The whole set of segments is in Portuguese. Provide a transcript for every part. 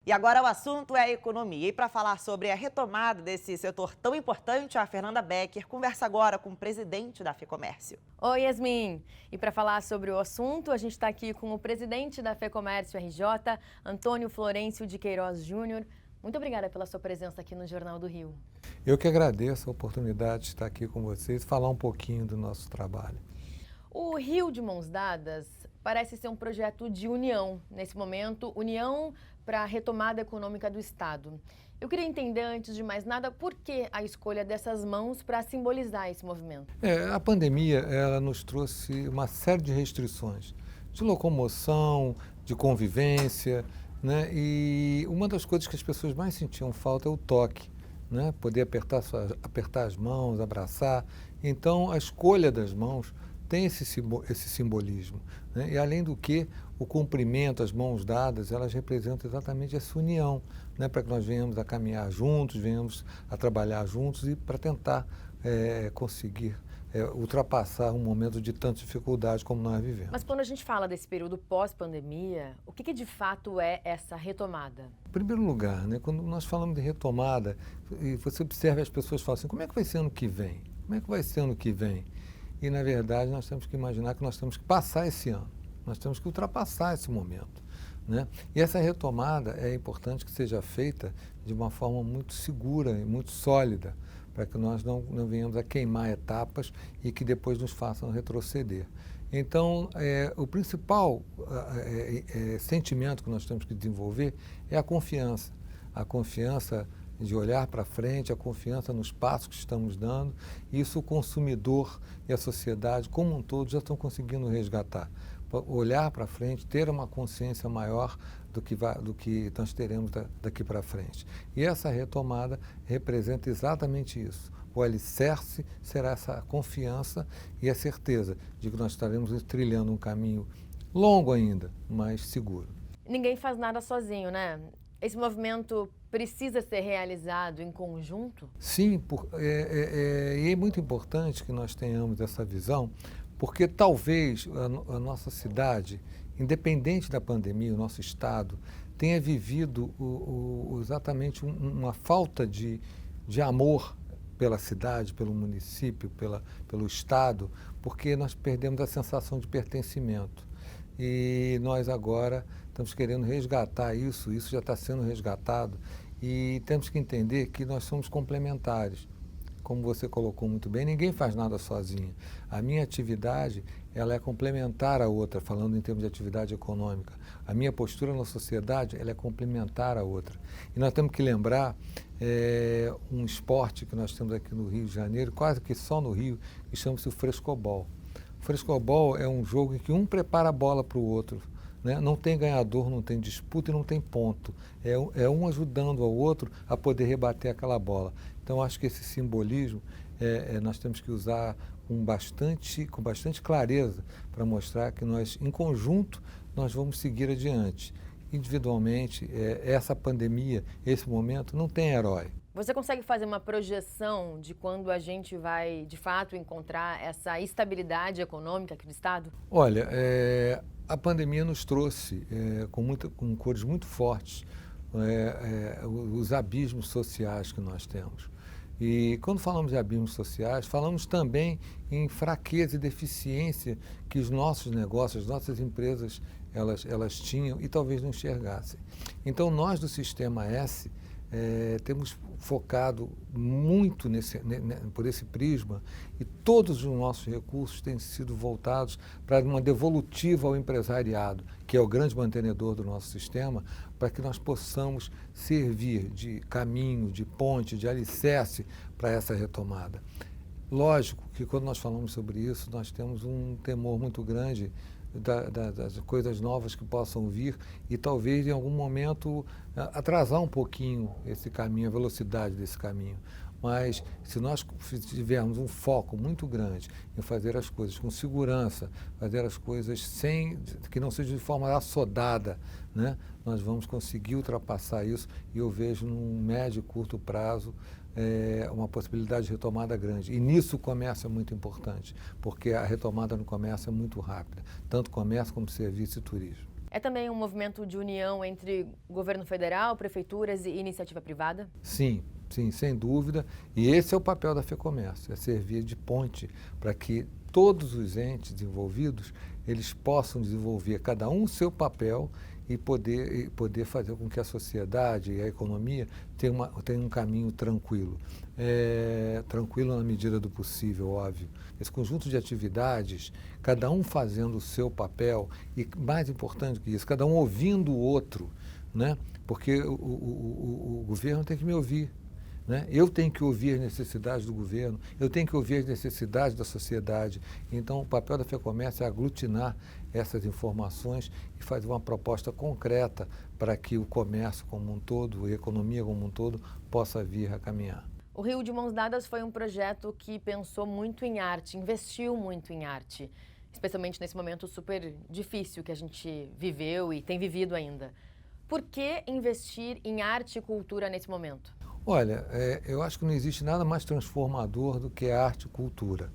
E agora o assunto é a economia. E para falar sobre a retomada desse setor tão importante, a Fernanda Becker conversa agora com o presidente da FEComércio. Oi, Yasmin. E para falar sobre o assunto, a gente está aqui com o presidente da FEComércio RJ, Antônio Florencio de Queiroz Júnior. Muito obrigada pela sua presença aqui no Jornal do Rio. Eu que agradeço a oportunidade de estar aqui com vocês e falar um pouquinho do nosso trabalho. O Rio de Mãos Dadas parece ser um projeto de união, nesse momento, união para a retomada econômica do Estado. Eu queria entender, antes de mais nada, por que a escolha dessas mãos para simbolizar esse movimento? A pandemia ela nos trouxe uma série de restrições de locomoção, de convivência, né? E uma das coisas que as pessoas mais sentiam falta é o toque, né? Poder apertar as mãos, abraçar. Então, a escolha das mãos tem esse simbolismo, né? E além do que, o cumprimento, as mãos dadas, elas representam exatamente essa união, né? Para que nós venhamos a caminhar juntos, venhamos a trabalhar juntos e para tentar conseguir ultrapassar um momento de tanta dificuldade como nós vivemos. Mas quando a gente fala desse período pós-pandemia, o que de fato é essa retomada? Em primeiro lugar, né, quando nós falamos de retomada, e você observa as pessoas falam assim, como é que vai ser ano que vem? Como é que vai ser ano que vem? E, na verdade, nós temos que imaginar que nós temos que passar esse ano, nós temos que ultrapassar esse momento, né? E essa retomada é importante que seja feita de uma forma muito segura e muito sólida, para que nós não venhamos a queimar etapas e que depois nos façam retroceder. Então, o principal sentimento que nós temos que desenvolver é a confiança de olhar para frente, a confiança nos passos que estamos dando. Isso o consumidor e a sociedade como um todo já estão conseguindo resgatar. Olhar para frente, ter uma consciência maior do que nós teremos daqui para frente. E essa retomada representa exatamente isso. O alicerce será essa confiança e a certeza de que nós estaremos trilhando um caminho longo ainda, mas seguro. Ninguém faz nada sozinho, né? Esse movimento precisa ser realizado em conjunto? Sim, e é muito importante que nós tenhamos essa visão, porque talvez a nossa cidade, independente da pandemia, o nosso estado, tenha vivido exatamente uma falta de amor pela cidade, pelo município, pelo estado, porque nós perdemos a sensação de pertencimento. E nós agora estamos querendo resgatar isso já está sendo resgatado, e temos que entender que nós somos complementares. Como você colocou muito bem, ninguém faz nada sozinho. A minha atividade, ela é complementar à outra, falando em termos de atividade econômica. A minha postura na sociedade, ela é complementar à outra. E nós temos que lembrar um esporte que nós temos aqui no Rio de Janeiro, quase que só no Rio, que chama-se o frescobol. O frescobol é um jogo em que um prepara a bola para o outro, né? Não tem ganhador, não tem disputa e não tem ponto. É um ajudando ao outro a poder rebater aquela bola. Então, acho que esse simbolismo nós temos que usar com bastante clareza para mostrar que nós, em conjunto, nós vamos seguir adiante. Individualmente, essa pandemia, esse momento, não tem herói. Você consegue fazer uma projeção de quando a gente vai, de fato, encontrar essa estabilidade econômica aqui do Estado? Olha, a pandemia nos trouxe, com cores muito fortes, os abismos sociais que nós temos. E quando falamos de abismos sociais, falamos também em fraqueza e deficiência que os nossos negócios, as nossas empresas, elas tinham e talvez não enxergassem. Então, nós do Sistema S, temos focado muito por esse prisma, e todos os nossos recursos têm sido voltados para uma devolutiva ao empresariado, que é o grande mantenedor do nosso sistema, para que nós possamos servir de caminho, de ponte, de alicerce para essa retomada. Lógico que quando nós falamos sobre isso, nós temos um temor muito grande das coisas novas que possam vir e talvez em algum momento atrasar um pouquinho esse caminho, a velocidade desse caminho. Mas se nós tivermos um foco muito grande em fazer as coisas com segurança, fazer as coisas que não seja de forma assodada, né, nós vamos conseguir ultrapassar isso, e eu vejo num médio e curto prazo uma possibilidade de retomada grande. E nisso o comércio é muito importante, porque a retomada no comércio é muito rápida, tanto comércio como serviço e turismo. É também um movimento de união entre governo federal, prefeituras e iniciativa privada? Sim, sim, sem dúvida. E esse é o papel da FEComércio, é servir de ponte para que todos os entes envolvidos eles possam desenvolver cada um o seu papel e poder fazer com que a sociedade e a economia tenham um caminho tranquilo. Tranquilo na medida do possível, óbvio. Esse conjunto de atividades, cada um fazendo o seu papel e, mais importante que isso, cada um ouvindo o outro, né? Porque o governo tem que me ouvir. Né? Eu tenho que ouvir as necessidades do governo, eu tenho que ouvir as necessidades da sociedade. Então, o papel da FEComércio é aglutinar essas informações e fazer uma proposta concreta para que o comércio como um todo, a economia como um todo, possa vir a caminhar. O Rio de Mãos Dadas foi um projeto que pensou muito em arte, investiu muito em arte, especialmente nesse momento super difícil que a gente viveu e tem vivido ainda. Por que investir em arte e cultura nesse momento? Olha, eu acho que não existe nada mais transformador do que a arte e cultura.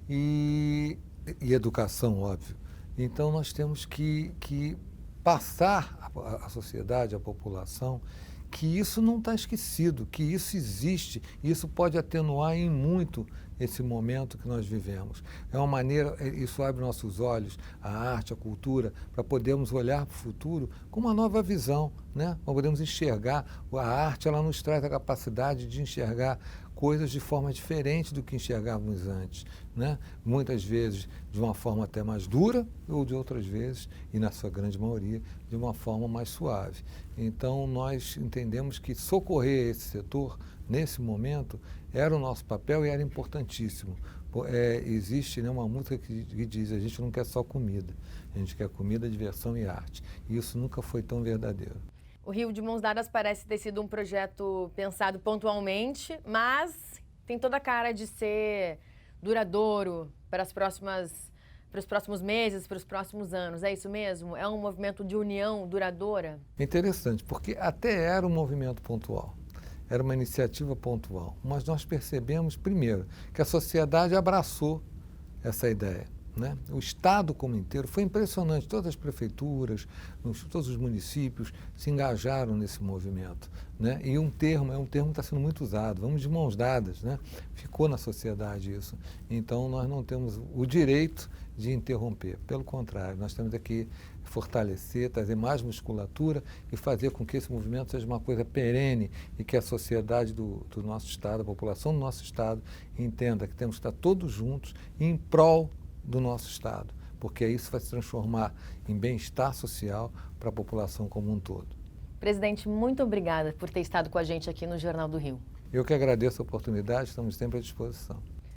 E educação, óbvio. Então, nós temos que passar à sociedade, à população, que isso não está esquecido, que isso existe, e isso pode atenuar em muito esse momento que nós vivemos. É uma maneira, isso abre nossos olhos, a arte, a cultura, para podermos olhar para o futuro com uma nova visão, né? Para podermos enxergar. A arte, ela nos traz a capacidade de enxergar coisas de forma diferente do que enxergávamos antes, né? Muitas vezes de uma forma até mais dura ou de outras vezes, e na sua grande maioria, de uma forma mais suave. Então, nós entendemos que socorrer esse setor, nesse momento, era o nosso papel e era importantíssimo. Existe, né, uma música que diz, a gente não quer só comida, a gente quer comida, diversão e arte. E isso nunca foi tão verdadeiro. O Rio de Mãos Dadas parece ter sido um projeto pensado pontualmente, mas tem toda a cara de ser duradouro para os próximos meses, para os próximos anos. É isso mesmo? É um movimento de união duradoura? É interessante, porque até era um movimento pontual, era uma iniciativa pontual, mas nós percebemos, primeiro, que a sociedade abraçou essa ideia. Né? O Estado como inteiro, foi impressionante, todas as prefeituras, todos os municípios se engajaram nesse movimento. Né? E é um termo que está sendo muito usado, vamos de mãos dadas, né? Ficou na sociedade isso. Então nós não temos o direito de interromper, pelo contrário, nós temos aqui fortalecer, trazer mais musculatura e fazer com que esse movimento seja uma coisa perene e que a sociedade do nosso Estado, a população do nosso Estado entenda que temos que estar todos juntos em prol do nosso Estado, porque isso vai se transformar em bem-estar social para a população como um todo. Presidente, muito obrigada por ter estado com a gente aqui no Jornal do Rio. Eu que agradeço a oportunidade, estamos sempre à disposição.